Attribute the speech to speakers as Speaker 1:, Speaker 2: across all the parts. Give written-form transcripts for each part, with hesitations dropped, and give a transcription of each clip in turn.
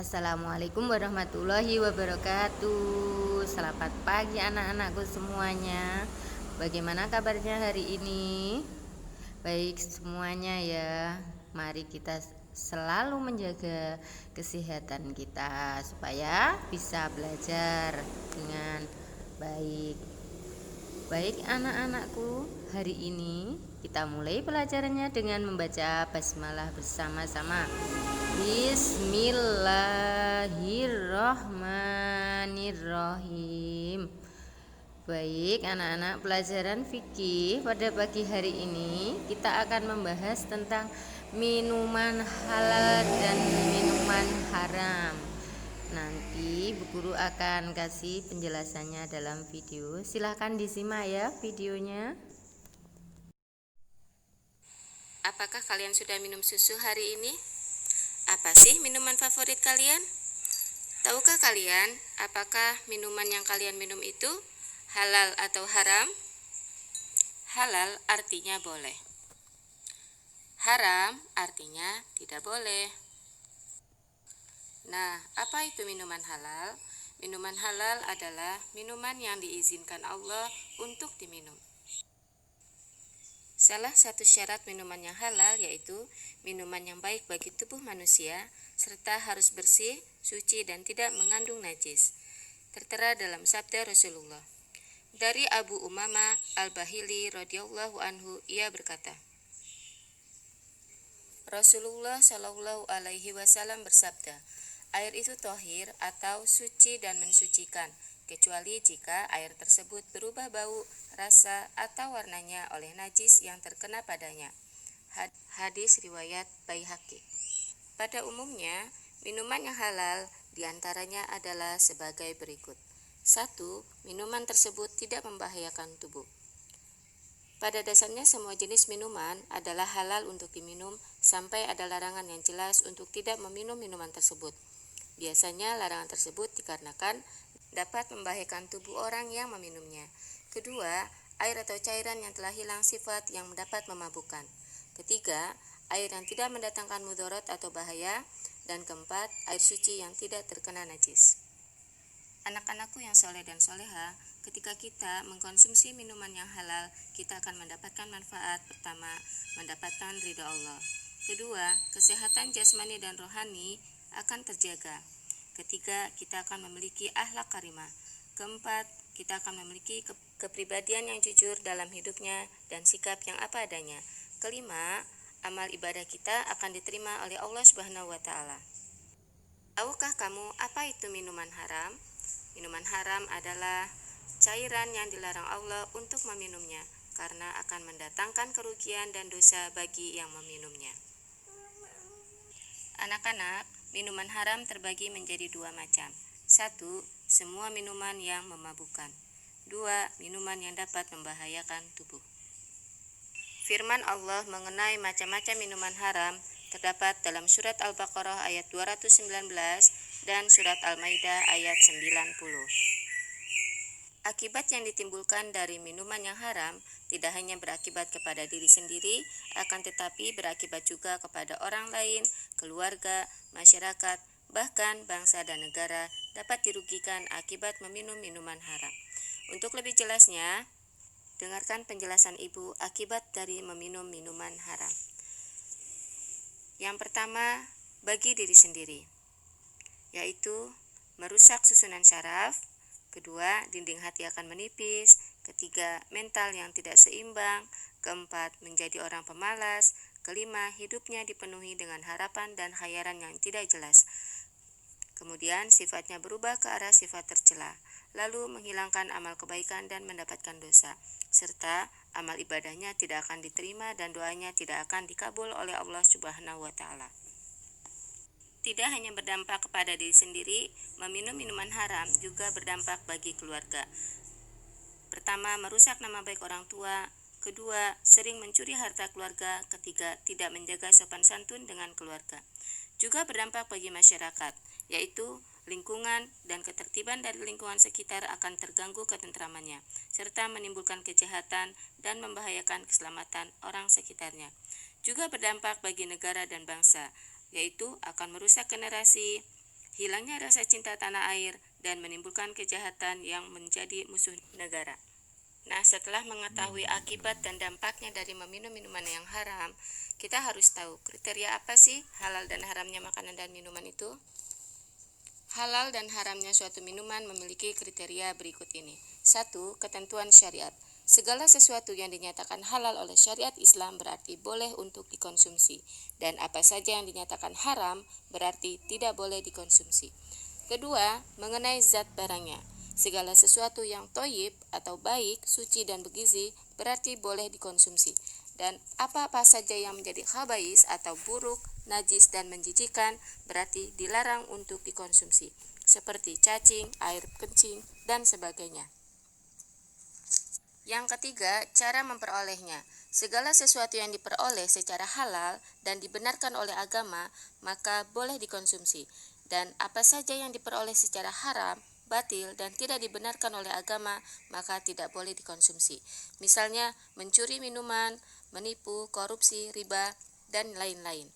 Speaker 1: Assalamualaikum warahmatullahi wabarakatuh. Selamat pagi anak-anakku semuanya. Bagaimana kabarnya hari ini? Baik semuanya ya. Mari kita selalu menjaga kesehatan kita supaya bisa belajar dengan baik. Baik anak-anakku, hari ini kita mulai pelajarannya dengan membaca basmalah bersama-sama. Bismillahirrohmanirrohim. Baik anak-anak, pelajaran fikih pada pagi hari ini kita akan membahas tentang minuman halal dan minuman haram. Nanti Bu Guru akan kasih penjelasannya dalam video. Silahkan disimak ya videonya.
Speaker 2: Apakah kalian sudah minum susu hari ini? Apa sih minuman favorit kalian? Tahukah kalian apakah minuman yang kalian minum itu halal atau haram? Halal artinya boleh. Haram artinya tidak boleh. Nah, apa itu minuman halal? Minuman halal adalah minuman yang diizinkan Allah untuk diminum. Salah satu syarat minuman yang halal yaitu minuman yang baik bagi tubuh manusia serta harus bersih, suci dan tidak mengandung najis. Tertera dalam sabda Rasulullah. Dari Abu Umamah Al-Bahili radhiyallahu anhu, ia berkata, Rasulullah Shallallahu alaihi wasallam bersabda, air itu tohir atau suci dan mensucikan, kecuali jika air tersebut berubah bau, rasa, atau warnanya oleh najis yang terkena padanya. Hadis riwayat Baihaqi. Pada umumnya, minuman yang halal diantaranya adalah sebagai berikut. 1. Minuman tersebut tidak membahayakan tubuh. Pada dasarnya semua jenis minuman adalah halal untuk diminum sampai ada larangan yang jelas untuk tidak meminum minuman tersebut. Biasanya larangan tersebut dikarenakan dapat membahayakan tubuh orang yang meminumnya. Kedua, air atau cairan yang telah hilang sifat yang dapat memabukkan. Ketiga, air yang tidak mendatangkan mudarat atau bahaya. Dan keempat, air suci yang tidak terkena najis. Anak-anakku yang soleh dan soleha, ketika kita mengkonsumsi minuman yang halal, kita akan mendapatkan manfaat. Pertama, mendapatkan ridha Allah. Kedua, kesehatan jasmani dan rohani akan terjaga. Ketiga, kita akan memiliki akhlak karimah. Keempat, kita akan memiliki kepribadian yang jujur dalam hidupnya dan sikap yang apa adanya. Kelima, amal ibadah kita akan diterima oleh Allah Subhanahu wa taala. Tahukah kamu apa itu minuman haram? Minuman haram adalah cairan yang dilarang Allah untuk meminumnya karena akan mendatangkan kerugian dan dosa bagi yang meminumnya. Anak-anak, minuman haram terbagi menjadi dua macam. 1. Semua minuman yang memabukkan. 2. Minuman yang dapat membahayakan tubuh. Firman Allah mengenai macam-macam minuman haram terdapat dalam surat Al-Baqarah ayat 219 dan surat Al-Maidah ayat 90. Akibat yang ditimbulkan dari minuman yang haram tidak hanya berakibat kepada diri sendiri, akan tetapi berakibat juga kepada orang lain, keluarga, masyarakat, bahkan bangsa dan negara dapat dirugikan akibat meminum minuman haram. Untuk lebih jelasnya, dengarkan penjelasan Ibu akibat dari meminum minuman haram. Yang pertama, bagi diri sendiri, yaitu merusak susunan syaraf. Kedua, dinding hati akan menipis. Ketiga, mental yang tidak seimbang. Keempat, menjadi orang pemalas. Kelima, hidupnya dipenuhi dengan harapan dan khayalan yang tidak jelas. Kemudian, sifatnya berubah ke arah sifat tercela, lalu menghilangkan amal kebaikan dan mendapatkan dosa, serta amal ibadahnya tidak akan diterima dan doanya tidak akan dikabul oleh Allah Subhanahu wa taala. Tidak hanya berdampak kepada diri sendiri, meminum minuman haram juga berdampak bagi keluarga. Pertama, merusak nama baik orang tua. Kedua, sering mencuri harta keluarga. Ketiga, tidak menjaga sopan santun dengan keluarga. Juga berdampak bagi masyarakat, yaitu lingkungan dan ketertiban dari lingkungan sekitar akan terganggu ketentramannya, serta menimbulkan kejahatan dan membahayakan keselamatan orang sekitarnya. Juga berdampak bagi negara dan bangsa, yaitu akan merusak generasi hilangnya rasa cinta tanah air, dan menimbulkan kejahatan yang menjadi musuh negara. Nah, setelah mengetahui akibat dan dampaknya dari meminum minuman yang haram, kita harus tahu kriteria apa sih halal dan haramnya makanan dan minuman itu? Halal dan haramnya suatu minuman memiliki kriteria berikut ini. 1. Ketentuan syariat. Segala sesuatu yang dinyatakan halal oleh syariat Islam berarti boleh untuk dikonsumsi, dan apa saja yang dinyatakan haram berarti tidak boleh dikonsumsi. Kedua, mengenai zat barangnya. Segala sesuatu yang toyib atau baik, suci dan bergizi berarti boleh dikonsumsi. Dan apa-apa saja yang menjadi khabais atau buruk, najis dan menjijikan berarti dilarang untuk dikonsumsi, seperti cacing, air kencing, dan sebagainya. Yang ketiga, cara memperolehnya. Segala sesuatu yang diperoleh secara halal dan dibenarkan oleh agama, maka boleh dikonsumsi. Dan apa saja yang diperoleh secara haram, batil, dan tidak dibenarkan oleh agama, maka tidak boleh dikonsumsi. Misalnya, mencuri minuman, menipu, korupsi, riba, dan lain-lain.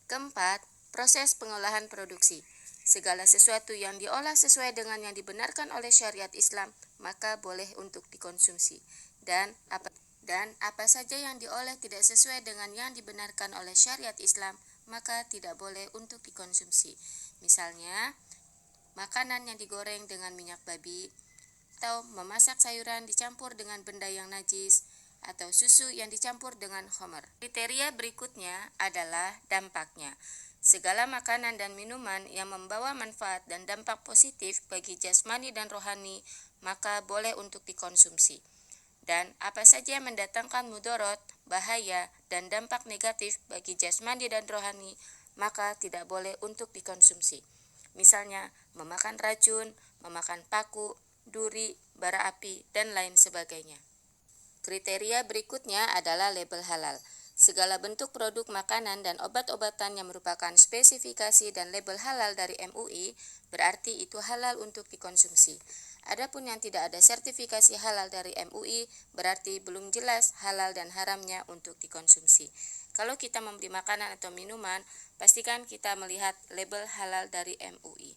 Speaker 2: Keempat, proses pengolahan produksi. Segala sesuatu yang diolah sesuai dengan yang dibenarkan oleh syariat Islam, maka boleh untuk dikonsumsi. Dan apa saja yang diolah tidak sesuai dengan yang dibenarkan oleh syariat Islam, maka tidak boleh untuk dikonsumsi. Misalnya, makanan yang digoreng dengan minyak babi, atau memasak sayuran dicampur dengan benda yang najis, atau susu yang dicampur dengan khamar. Kriteria berikutnya adalah dampaknya. Segala makanan dan minuman yang membawa manfaat dan dampak positif bagi jasmani dan rohani, maka boleh untuk dikonsumsi. Dan apa saja yang mendatangkan mudarat, bahaya, dan dampak negatif bagi jasmani dan rohani, maka tidak boleh untuk dikonsumsi. Misalnya, memakan racun, memakan paku, duri, bara api, dan lain sebagainya. Kriteria berikutnya adalah label halal. Segala bentuk produk makanan dan obat-obatan yang merupakan spesifikasi dan label halal dari MUI, berarti itu halal untuk dikonsumsi. Adapun yang tidak ada sertifikasi halal dari MUI, berarti belum jelas halal dan haramnya untuk dikonsumsi. Kalau kita membeli makanan atau minuman, pastikan kita melihat label halal dari MUI.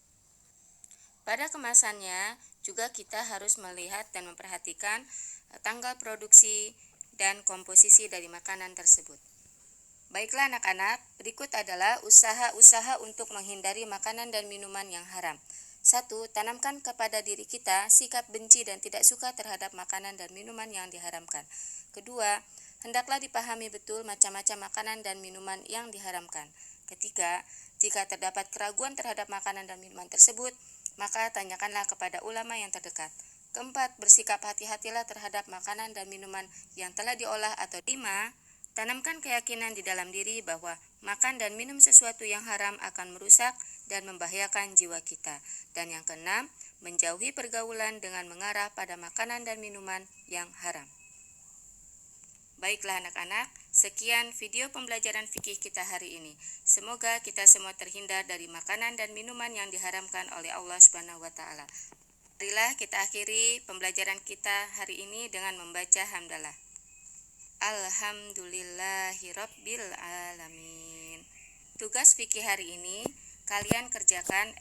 Speaker 2: Pada kemasannya, juga kita harus melihat dan memperhatikan tanggal produksi dan komposisi dari makanan tersebut. Baiklah anak-anak, berikut adalah usaha-usaha untuk menghindari makanan dan minuman yang haram. 1. Tanamkan kepada diri kita sikap benci dan tidak suka terhadap makanan dan minuman yang diharamkan. Kedua, hendaklah dipahami betul macam-macam makanan dan minuman yang diharamkan. Ketiga, jika terdapat keraguan terhadap makanan dan minuman tersebut, maka tanyakanlah kepada ulama yang terdekat. Keempat, bersikap hati-hatilah terhadap makanan dan minuman yang telah diolah atau 5. Tanamkan keyakinan di dalam diri bahwa makan dan minum sesuatu yang haram akan merusak dan membahayakan jiwa kita. Dan yang keenam, menjauhi pergaulan dengan mengarah pada makanan dan minuman yang haram. Baiklah anak-anak, sekian video pembelajaran fikih kita hari ini. Semoga kita semua terhindar dari makanan dan minuman yang diharamkan oleh Allah Subhanahu wa taala. Marilah kita akhiri pembelajaran kita hari ini dengan membaca hamdalah. Alhamdulillahirabbil alamin. Tugas fikih hari ini kalian kerjakan